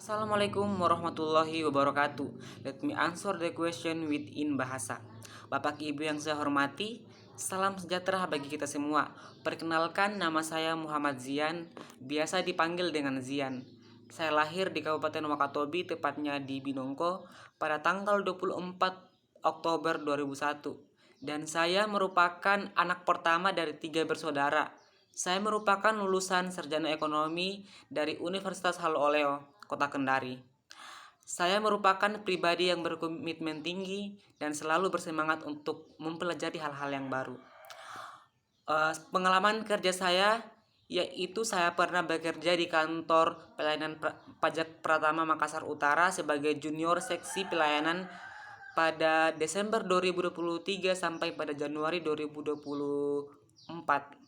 Assalamualaikum warahmatullahi wabarakatuh. Let me answer the question within bahasa. Bapak Ibu yang saya hormati, salam sejahtera bagi kita semua. Perkenalkan, nama saya Muhammad Zian, biasa dipanggil dengan Zian. Saya lahir di Kabupaten Wakatobi, tepatnya di Binongko, pada tanggal 24 Oktober 2001. Dan saya merupakan anak pertama dari 3 bersaudara. Saya merupakan lulusan sarjana ekonomi dari Universitas Halu Oleo, Kota Kendari. Saya merupakan pribadi yang berkomitmen tinggi dan selalu bersemangat untuk mempelajari hal-hal yang baru. Pengalaman kerja saya yaitu saya pernah bekerja di kantor pelayanan pajak Pratama Makassar Utara sebagai junior seksi pelayanan pada Desember 2023 sampai pada Januari 2024.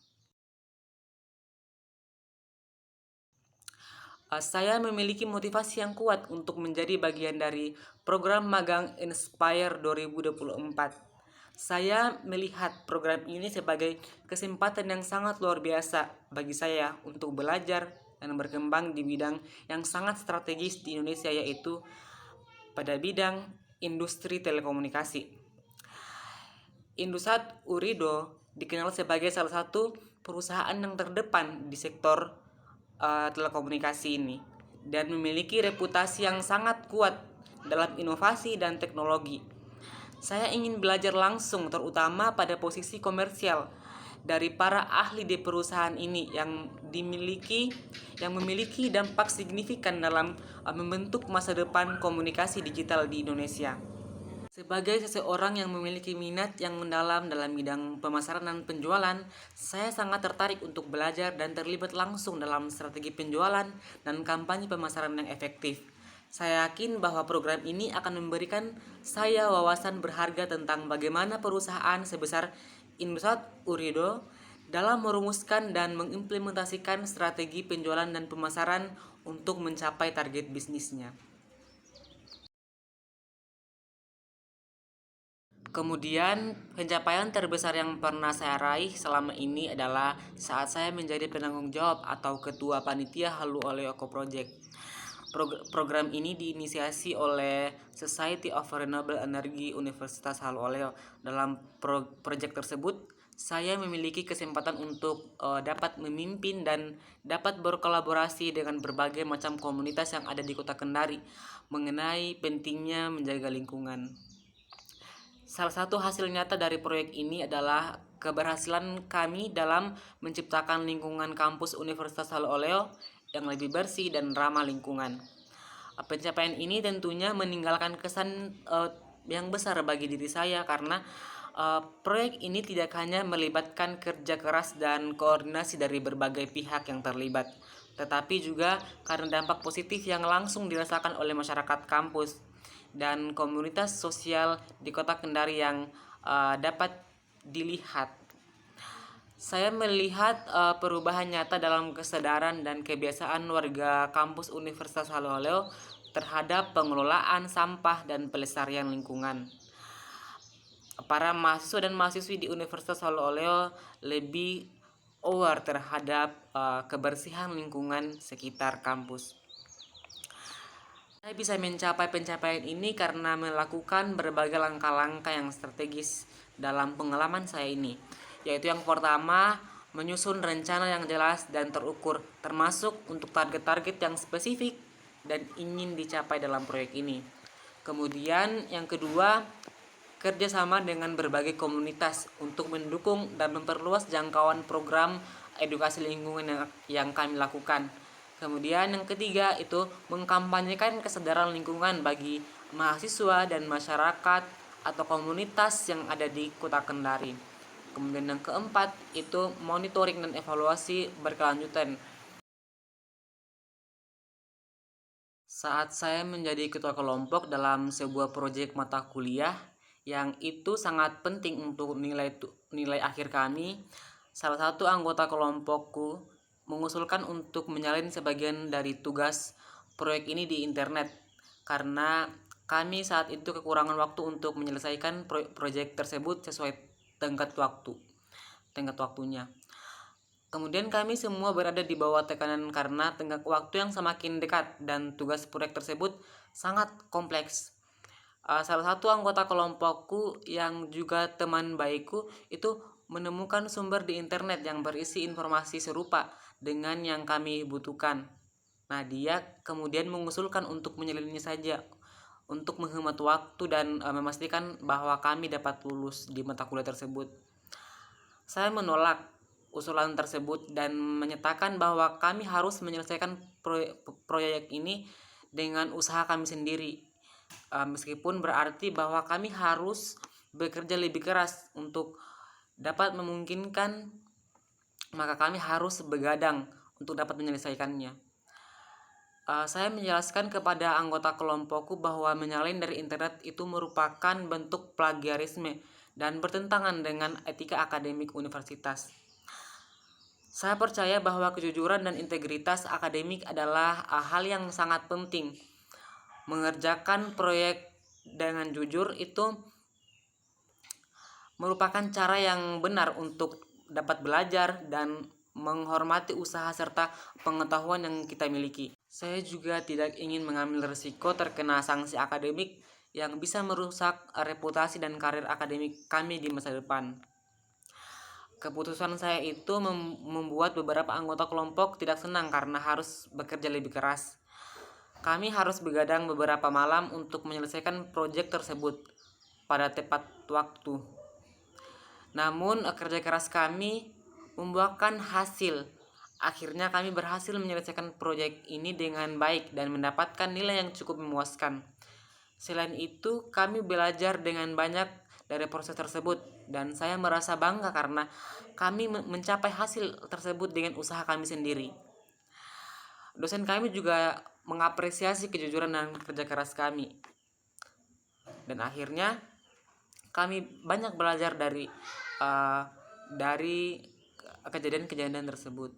Saya memiliki motivasi yang kuat untuk menjadi bagian dari program magang Inspire 2024. Saya melihat program ini sebagai kesempatan yang sangat luar biasa bagi saya untuk belajar dan berkembang di bidang yang sangat strategis di Indonesia, yaitu pada bidang industri telekomunikasi. Indosat Urido dikenal sebagai salah satu perusahaan yang terdepan di sektor telekomunikasi ini dan memiliki reputasi yang sangat kuat dalam inovasi dan teknologi. Saya ingin belajar langsung, terutama pada posisi komersial, dari para ahli di perusahaan ini yang memiliki dampak signifikan dalam membentuk masa depan komunikasi digital di Indonesia. Sebagai seseorang yang memiliki minat yang mendalam dalam bidang pemasaran dan penjualan, saya sangat tertarik untuk belajar dan terlibat langsung dalam strategi penjualan dan kampanye pemasaran yang efektif. Saya yakin bahwa program ini akan memberikan saya wawasan berharga tentang bagaimana perusahaan sebesar Indosat Urido dalam merumuskan dan mengimplementasikan strategi penjualan dan pemasaran untuk mencapai target bisnisnya. Kemudian, pencapaian terbesar yang pernah saya raih selama ini adalah saat saya menjadi penanggung jawab atau ketua panitia Halu Oleo Eco Project. Program ini diinisiasi oleh Society of Renewable Energy Universitas Halu Oleo. Dalam proyek tersebut, saya memiliki kesempatan untuk dapat memimpin dan dapat berkolaborasi dengan berbagai macam komunitas yang ada di Kota Kendari mengenai pentingnya menjaga lingkungan. Salah satu hasil nyata dari proyek ini adalah keberhasilan kami dalam menciptakan lingkungan kampus Universitas Halu Oleo yang lebih bersih dan ramah lingkungan. Pencapaian ini tentunya meninggalkan kesan yang besar bagi diri saya karena proyek ini tidak hanya melibatkan kerja keras dan koordinasi dari berbagai pihak yang terlibat, tetapi juga karena dampak positif yang langsung dirasakan oleh masyarakat kampus dan komunitas sosial di Kota Kendari yang dapat dilihat. Saya melihat perubahan nyata dalam kesadaran dan kebiasaan warga kampus Universitas Halu Oleo terhadap pengelolaan sampah dan pelestarian lingkungan. Para mahasiswa dan mahasiswi di Universitas Halu Oleo lebih aware terhadap kebersihan lingkungan sekitar kampus. Saya bisa mencapai pencapaian ini karena melakukan berbagai langkah-langkah yang strategis dalam pengalaman saya ini, yaitu yang pertama, menyusun rencana yang jelas dan terukur, termasuk untuk target-target yang spesifik dan ingin dicapai dalam proyek ini. Kemudian yang kedua, kerjasama dengan berbagai komunitas untuk mendukung dan memperluas jangkauan program edukasi lingkungan yang kami lakukan. Kemudian yang ketiga itu mengkampanyekan kesadaran lingkungan bagi mahasiswa dan masyarakat atau komunitas yang ada di Kota Kendari. Kemudian yang keempat itu monitoring dan evaluasi berkelanjutan. Saat saya menjadi ketua kelompok dalam sebuah proyek mata kuliah yang itu sangat penting untuk nilai akhir kami, salah satu anggota kelompokku mengusulkan untuk menyalin sebagian dari tugas proyek ini di internet karena kami saat itu kekurangan waktu untuk menyelesaikan proyek tersebut sesuai tenggat waktunya. Kemudian kami semua berada di bawah tekanan karena tenggat waktu yang semakin dekat dan tugas proyek tersebut sangat kompleks. Salah satu anggota kelompokku yang juga teman baikku itu menemukan sumber di internet yang berisi informasi serupa dengan yang kami butuhkan. Nah, dia kemudian mengusulkan untuk menyelidiki saja untuk menghemat waktu dan memastikan bahwa kami dapat lulus di mata kuliah tersebut. Saya menolak usulan tersebut dan menyatakan bahwa kami harus menyelesaikan proyek ini dengan usaha kami sendiri. Meskipun berarti bahwa kami harus bekerja lebih keras untuk dapat memungkinkan, maka kami harus begadang untuk dapat menyelesaikannya. Saya menjelaskan kepada anggota kelompokku bahwa menyalin dari internet itu merupakan bentuk plagiarisme dan bertentangan dengan etika akademik universitas. Saya percaya bahwa kejujuran dan integritas akademik adalah hal yang sangat penting. Mengerjakan proyek dengan jujur itu merupakan cara yang benar untuk dapat belajar dan menghormati usaha serta pengetahuan yang kita miliki. Saya juga tidak ingin mengambil risiko terkena sanksi akademik yang bisa merusak reputasi dan karir akademik kami di masa depan. Keputusan saya itu membuat beberapa anggota kelompok tidak senang karena harus bekerja lebih keras. Kami harus begadang beberapa malam untuk menyelesaikan proyek tersebut pada tepat waktu. Namun kerja keras kami membuahkan hasil. Akhirnya kami berhasil menyelesaikan proyek ini dengan baik dan mendapatkan nilai yang cukup memuaskan. Selain itu, kami belajar dengan banyak dari proses tersebut dan saya merasa bangga karena kami mencapai hasil tersebut dengan usaha kami sendiri. Dosen kami juga mengapresiasi kejujuran dan kerja keras kami. Dan akhirnya kami banyak belajar dari kejadian-kejadian tersebut.